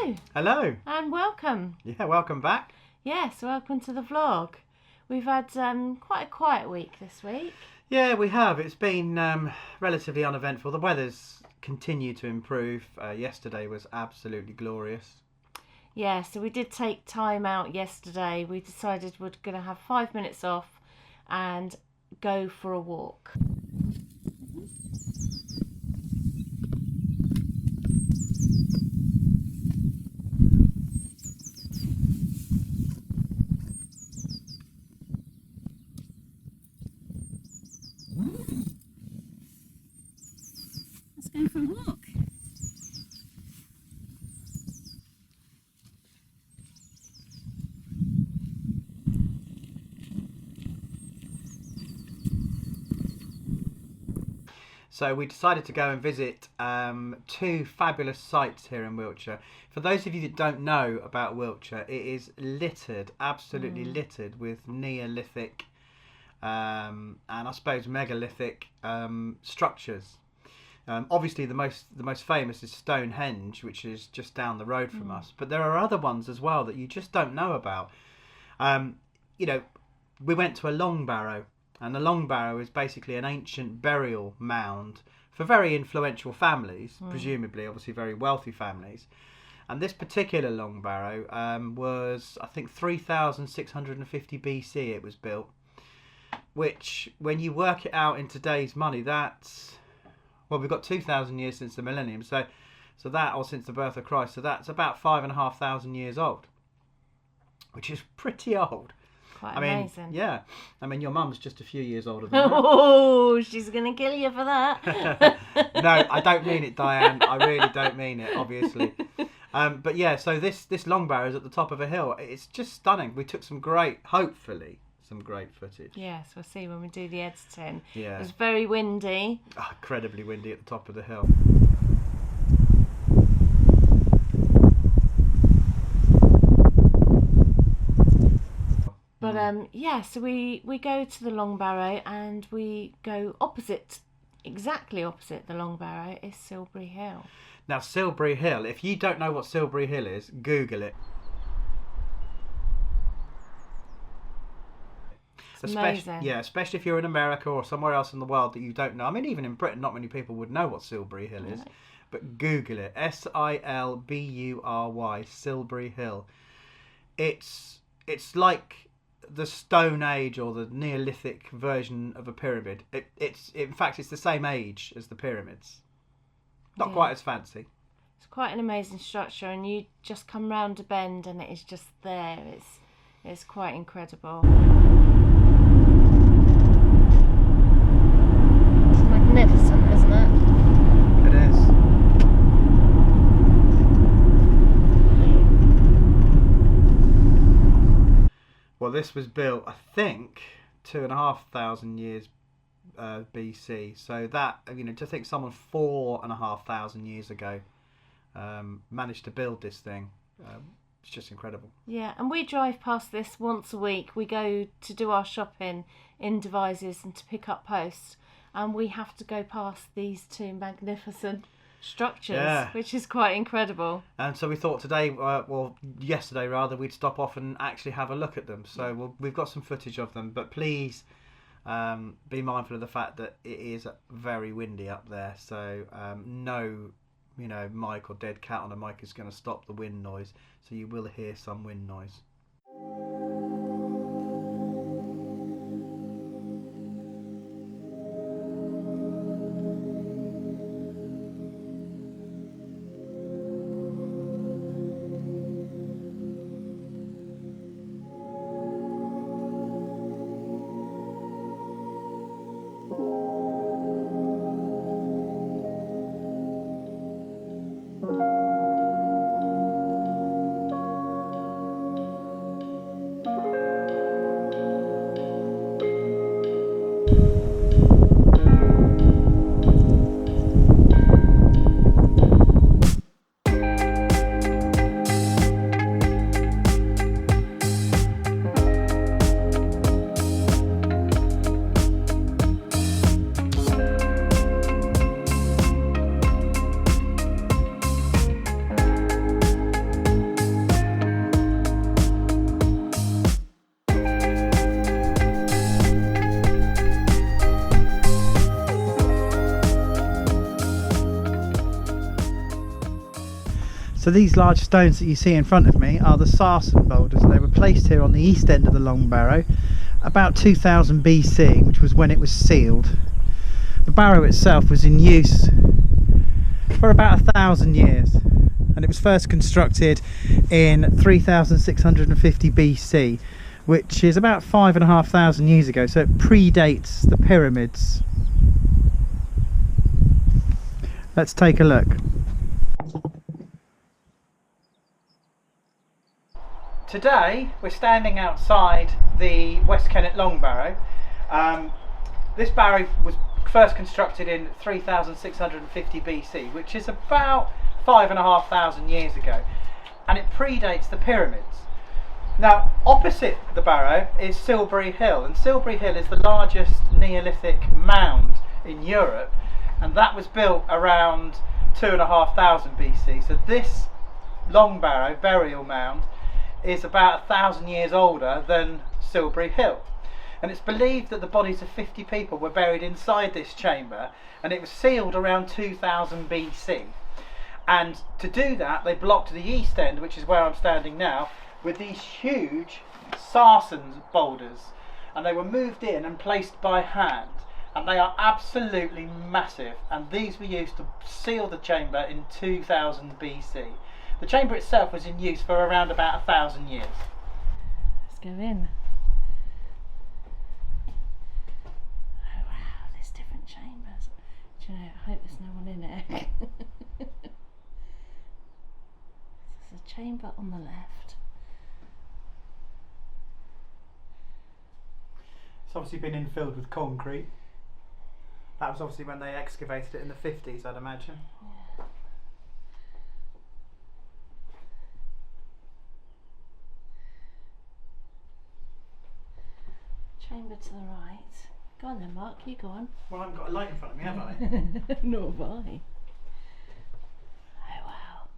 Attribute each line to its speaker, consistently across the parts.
Speaker 1: Hello.
Speaker 2: Hello.
Speaker 1: And welcome.
Speaker 2: Yeah, welcome back.
Speaker 1: Yes, welcome to the vlog. We've had quite a quiet week this week.
Speaker 2: Yeah, we have. It's been relatively uneventful. The weather's continued to improve. Yesterday was absolutely glorious.
Speaker 1: Yeah, so we did take time out yesterday. We decided we're going to have 5 minutes off and go for a walk. Let's go for a walk.
Speaker 2: So we decided to go and visit two fabulous sites here in Wiltshire. For those of you that don't know about Wiltshire, it is littered, absolutely littered with Neolithic and I suppose megalithic structures. Obviously, the most famous is Stonehenge, which is just down the road from us. But there are other ones as well that you just don't know about. You know, we went to a Long Barrow. And the Long Barrow is basically an ancient burial mound for very influential families, presumably, obviously very wealthy families. And this particular Long Barrow was, I think, 3,650 BC it was built. Which, when you work it out in today's money, that's... Well, we've got 2,000 years since the millennium, so that, or since the birth of Christ, so that's about 5,500 years old. Which is pretty old.
Speaker 1: Quite amazing.
Speaker 2: Yeah. I mean, your mum's just a few years older than that.
Speaker 1: Oh, she's going to kill you for that.
Speaker 2: No, I don't mean it, Diane. I really don't mean it, obviously. But yeah, so this Long Barrow is at the top of a hill. It's just stunning. We took hopefully, some great footage.
Speaker 1: Yes, we'll see when we do the editing.
Speaker 2: Yeah.
Speaker 1: It was very windy.
Speaker 2: Oh, incredibly windy at the top of the hill.
Speaker 1: But yeah, so we go to the Long Barrow and we go exactly opposite the Long Barrow is Silbury Hill.
Speaker 2: Now, Silbury Hill, if you don't know what Silbury Hill is, Google it.
Speaker 1: It's amazing.
Speaker 2: Yeah, especially if you're in America or somewhere else in the world that you don't know. I mean, even in Britain, not many people would know what Silbury Hill is. Right. But Google it. Silbury, Silbury Hill. It's like the Stone Age or the Neolithic version of a pyramid. In fact, it's the same age as the pyramids. Not quite as fancy.
Speaker 1: It's quite an amazing structure, and you just come round a bend and it is just there. It's quite incredible. It's magnificent, isn't it?
Speaker 2: It is. Well, this was built, I think, 2,500 years BC. So that, to think someone 4,500 years ago managed to build this thing, it's just incredible.
Speaker 1: Yeah, and we drive past this once a week. We go to do our shopping in Devizes and to pick up post, and we have to go past these two magnificent structures, which is quite incredible. And
Speaker 2: so we thought yesterday rather, we'd stop off and actually have a look at them. So we've got some footage of them, but please be mindful of the fact that it is very windy up there. So no, mic or dead cat on a mic is going to stop the wind noise. So you will hear some wind noise. So these large stones that you see in front of me are the sarsen boulders. They were placed here on the east end of the Long Barrow about 2000 BC, which was when it was sealed. The barrow itself was in use for about 1,000 years, and it was first constructed in 3650 BC, which is about 5,500 years ago, so it predates the pyramids. Let's take a look. Today we're standing outside the West Kennet Long Barrow. This barrow was first constructed in 3650 BC, which is about 5,500 years ago, and it predates the pyramids. Now, opposite the barrow is Silbury Hill, and Silbury Hill is the largest Neolithic mound in Europe, and that was built around 2,500 BC. So this Long Barrow burial mound is about 1,000 years older than Silbury Hill, and it's believed that the bodies of 50 people were buried inside this chamber, and it was sealed around 2000 BC. And to do that, they blocked the east end, which is where I'm standing now, with these huge sarsen boulders, and they were moved in and placed by hand, and they are absolutely massive, and these were used to seal the chamber in 2000 BC. The chamber itself was in use for around about 1,000 years.
Speaker 1: Let's go in. Oh wow, there's different chambers. Do you know, I hope there's no one in it. There's a chamber on the left.
Speaker 2: It's obviously been infilled with concrete. That was obviously when they excavated it in the 50s, I'd imagine.
Speaker 1: Yeah. Chamber to the right. Go on then, Mark, you go on.
Speaker 2: Well, I haven't got a light in front of me, have I?
Speaker 1: Nor have I. Oh wow.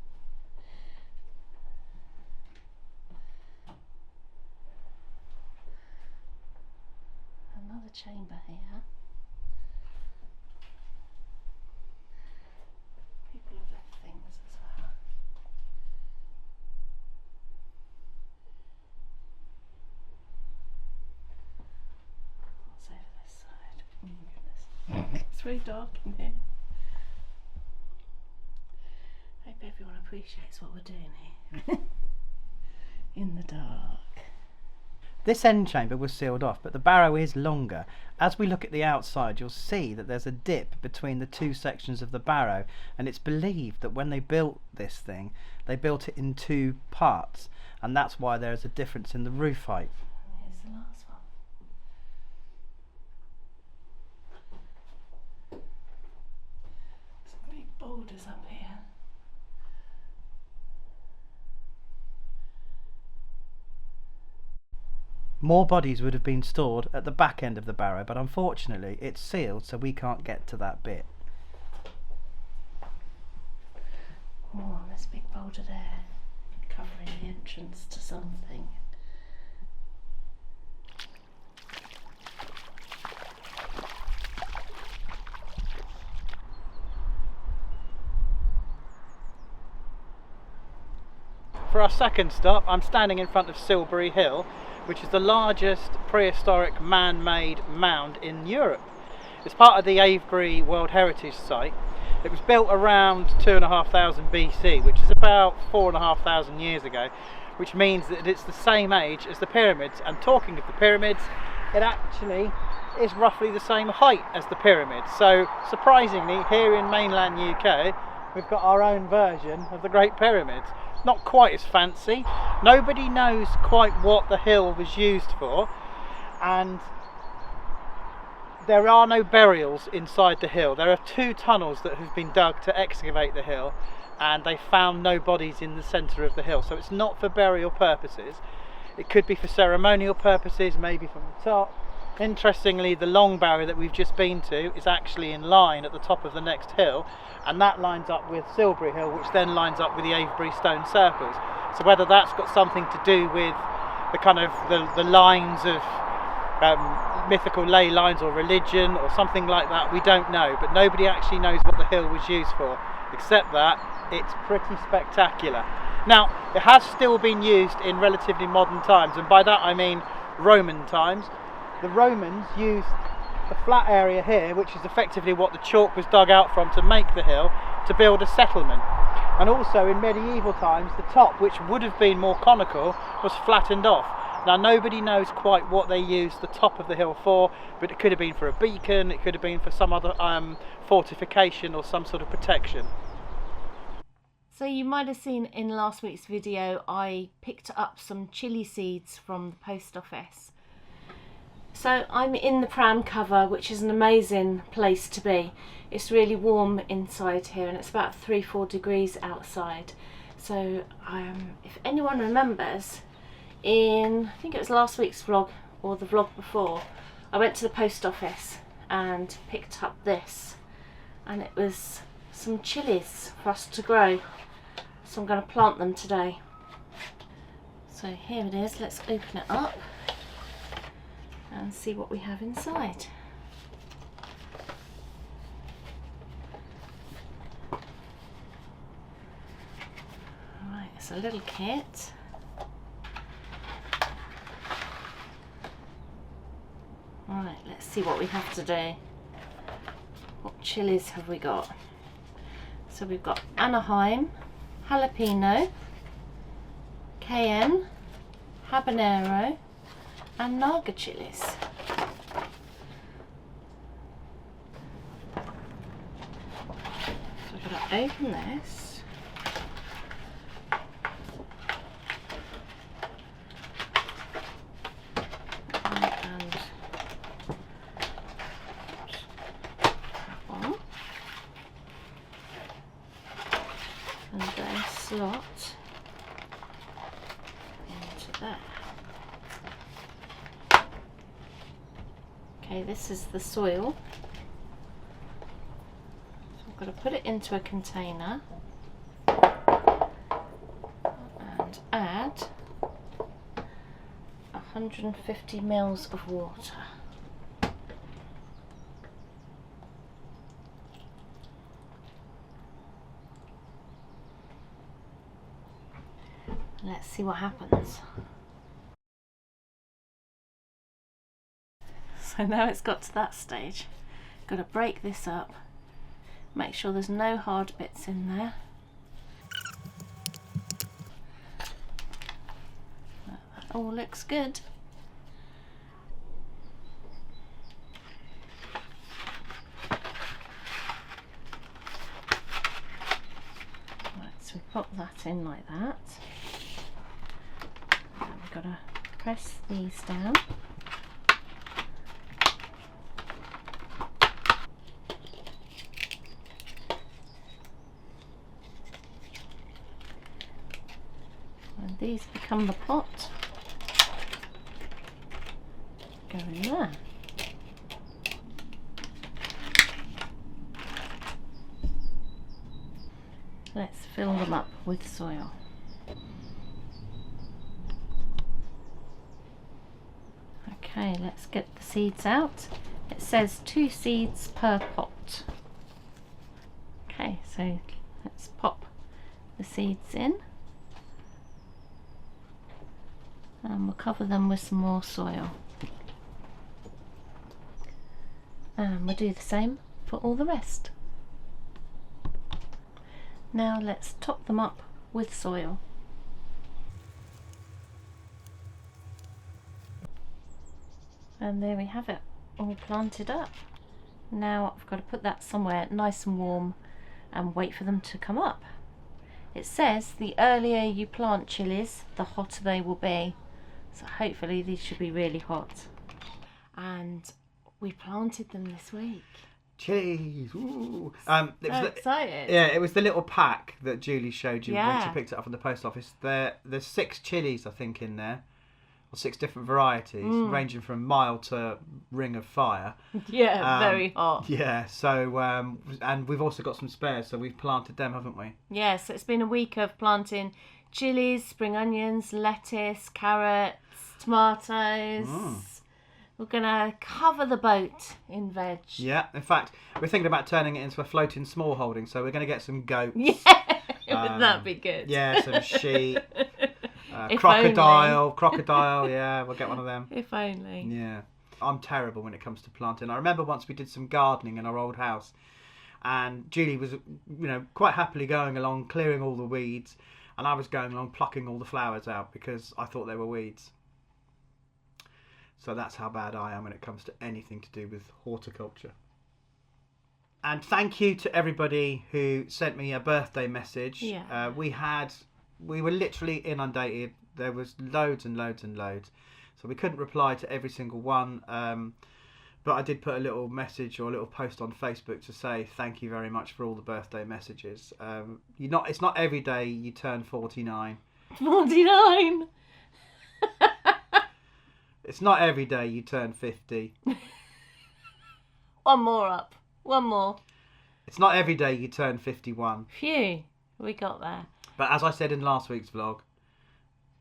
Speaker 1: Another chamber here. People have left things as well. What's over this side? Oh my goodness. It's very dark in here. I hope everyone appreciates what we're doing here. In the dark.
Speaker 2: This end chamber was sealed off, but the barrow is longer. As we look at the outside, you'll see that there's a dip between the two sections of the barrow, and it's believed that when they built this thing, they built it in two parts, and that's why there's a difference in the roof height.
Speaker 1: Here's the last one. Some big boulders up here.
Speaker 2: More bodies would have been stored at the back end of the barrow, but unfortunately it's sealed, so we can't get to that bit.
Speaker 1: Oh, there's a big boulder there, covering the entrance to something.
Speaker 2: For our second stop, I'm standing in front of Silbury Hill, which is the largest prehistoric man-made mound in Europe. It's part of the Avebury World Heritage Site. It was built around 2,500 BC, which is about 4,500 years ago, which means that it's the same age as the pyramids. And talking of the pyramids, it actually is roughly the same height as the pyramids. So surprisingly, here in mainland UK, we've got our own version of the Great Pyramids. Not quite as fancy. Nobody knows quite what the hill was used for, and there are no burials inside the hill. There are two tunnels that have been dug to excavate the hill, and they found no bodies in the centre of the hill, so it's not for burial purposes. It could be for ceremonial purposes, maybe from the top. Interestingly, the Long Barrow that we've just been to is actually in line at the top of the next hill, and that lines up with Silbury Hill, which then lines up with the Avebury stone circles. So whether that's got something to do with the kind of the lines of mythical ley lines or religion or something like that, we don't know, but nobody actually knows what the hill was used for, except that It's pretty spectacular. Now, it has still been used in relatively modern times, and by that I mean Roman times. The Romans used the flat area here, which is effectively what the chalk was dug out from to make the hill, to build a settlement. And also in medieval times, the top, which would have been more conical, was flattened off. Now, nobody knows quite what they used the top of the hill for, but it could have been for a beacon, it could have been for some other fortification or some sort of protection.
Speaker 1: So you might have seen in last week's video, I picked up some chilli seeds from the post office. So I'm in the pram cover, which is an amazing place to be. It's really warm inside here and it's about 3-4 degrees outside. So if anyone remembers, I think it was last week's vlog or the vlog before, I went to the post office and picked up this, and it was some chilies for us to grow. So I'm going to plant them today. So here it is, let's open it up and see what we have inside. Right, it's a little kit. Right, let's see what we have to do. What chilies have we got? So we've got Anaheim, jalapeno, cayenne, habanero, and naga chilies. So we've got to open this. And that one. And then slot into there. Okay, this is the soil. So I've got to put it into a container and add 150 mils of water. Let's see what happens. So now it's got to that stage. Got to break this up, make sure there's no hard bits in there. That all looks good. Right, so we pop that in like that. And we've got to press these down. And these become the pot. Go in there. Let's fill them up with soil. Okay, let's get the seeds out. It says 2 seeds per pot. Okay, so let's pop the seeds in. And we'll cover them with some more soil. And we'll do the same for all the rest. Now let's top them up with soil. And there we have it, all planted up. Now I've got to put that somewhere nice and warm and wait for them to come up. It says the earlier you plant chilies, the hotter they will be. So hopefully these should be really hot. And we planted them this week.
Speaker 2: Chilies! Ooh.
Speaker 1: Excited.
Speaker 2: Yeah, it was the little pack that Julie showed you when she
Speaker 1: Yeah.
Speaker 2: picked it up from the post office. There's 6 chilies, I think, in there. Or 6 different varieties, ranging from mild to ring of fire.
Speaker 1: Yeah, very hot.
Speaker 2: Yeah, so, and we've also got some spares, so we've planted them, haven't we?
Speaker 1: Yeah, so it's been a week of planting chilies, spring onions, lettuce, carrots, tomatoes. We're going to cover the boat in veg.
Speaker 2: Yeah, in fact, we're thinking about turning it into a floating small holding, so we're going to get some goats.
Speaker 1: Yeah. Wouldn't that be good?
Speaker 2: Yeah, some sheep.
Speaker 1: If
Speaker 2: Crocodile, yeah, we'll get one of them.
Speaker 1: If only.
Speaker 2: Yeah. I'm terrible when it comes to planting. I remember once we did some gardening in our old house, and Julie was, quite happily going along, clearing all the weeds, and I was going along plucking all the flowers out because I thought they were weeds. So that's how bad I am when it comes to anything to do with horticulture. And thank you to everybody who sent me a birthday message.
Speaker 1: Yeah.
Speaker 2: We were literally inundated. There was loads and loads and loads. So we couldn't reply to every single one. But I did put a little message or a little post on Facebook to say thank you very much for all the birthday messages. It's not every day you turn 49.
Speaker 1: 49!
Speaker 2: It's not every day you turn 50.
Speaker 1: One more up. One more.
Speaker 2: It's not every day you turn 51.
Speaker 1: Phew. We got there.
Speaker 2: But as I said in last week's vlog,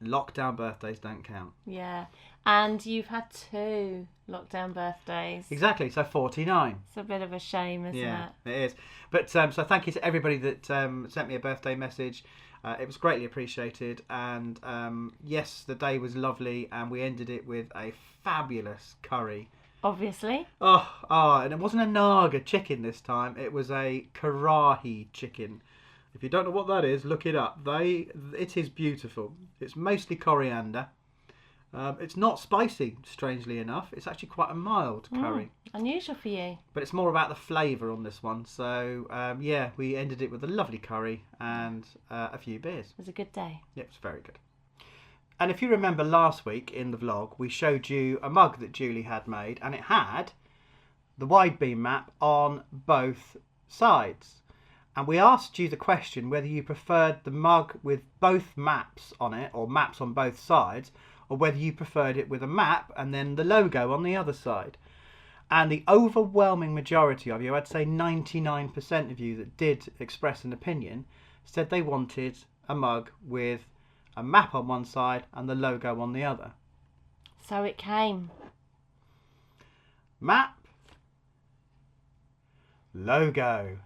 Speaker 2: lockdown birthdays don't count.
Speaker 1: Yeah. And you've had 2 lockdown birthdays.
Speaker 2: Exactly. So 49.
Speaker 1: It's a bit of a shame, isn't it?
Speaker 2: It is. But so thank you to everybody that sent me a birthday message. It was greatly appreciated. And yes, the day was lovely. And we ended it with a fabulous curry.
Speaker 1: Obviously.
Speaker 2: Oh, and it wasn't a Naga chicken this time. It was a Karahi chicken. If you don't know what that is, look it up. It is beautiful. It's mostly coriander. It's not spicy, strangely enough. It's actually quite a mild curry.
Speaker 1: Unusual for you.
Speaker 2: But it's more about the flavour on this one. So, we ended it with a lovely curry and a few beers.
Speaker 1: It was a good day.
Speaker 2: Yeah, it was very good. And if you remember last week in the vlog, we showed you a mug that Julie had made, and it had the widebeam map on both sides. And we asked you the question whether you preferred the mug with both maps on it, or maps on both sides, or whether you preferred it with a map and then the logo on the other side. And the overwhelming majority of you, I'd say 99% of you that did express an opinion, said they wanted a mug with a map on one side and the logo on the other.
Speaker 1: So it came.
Speaker 2: Map. Logo.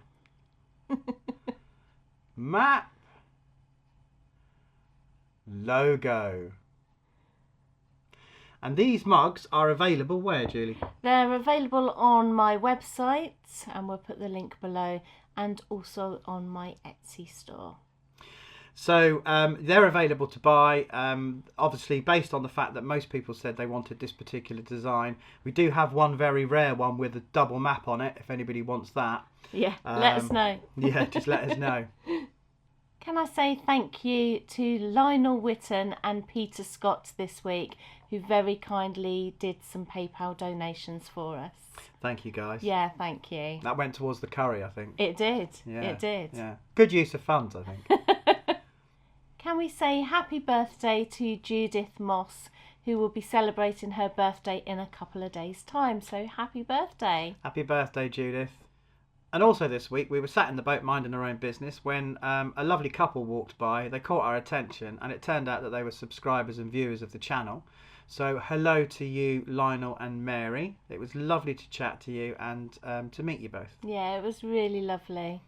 Speaker 2: Map. Logo. And these mugs are available where, Julie?
Speaker 1: They're available on my website, and we'll put the link below, and also on my Etsy store.
Speaker 2: So they're available to buy, obviously based on the fact that most people said they wanted this particular design. We do have one very rare one with a double map on it, if anybody wants that.
Speaker 1: Yeah, let us know.
Speaker 2: Yeah, just let us know.
Speaker 1: Can I say thank you to Lionel Witten and Peter Scott this week, who very kindly did some PayPal donations for us.
Speaker 2: Thank you, guys.
Speaker 1: Yeah, thank you.
Speaker 2: That went towards the curry, I think.
Speaker 1: It did.
Speaker 2: Yeah,
Speaker 1: it did.
Speaker 2: Yeah. Good use of funds, I think.
Speaker 1: Can we say happy birthday to Judith Moss, who will be celebrating her birthday in a couple of days' time. So happy birthday.
Speaker 2: Happy birthday, Judith. And also this week we were sat in the boat minding our own business when a lovely couple walked by. They caught our attention and it turned out that they were subscribers and viewers of the channel. So hello to you, Lionel and Mary. It was lovely to chat to you and to meet you both.
Speaker 1: Yeah, it was really lovely.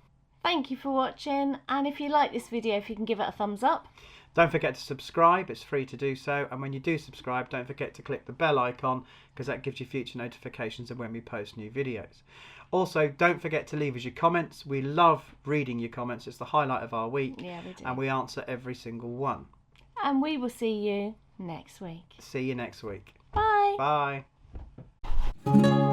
Speaker 1: Thank you for watching, and if you like this video, if you can give it a thumbs up.
Speaker 2: Don't forget to subscribe, it's free to do so, and when you do subscribe don't forget to click the bell icon because that gives you future notifications of when we post new videos. Also, don't forget to leave us your comments. We love reading your comments, it's the highlight of our week.
Speaker 1: Yeah, we do.
Speaker 2: And we answer every single one.
Speaker 1: And we will see you next week.
Speaker 2: See you next week.
Speaker 1: Bye.
Speaker 2: Bye.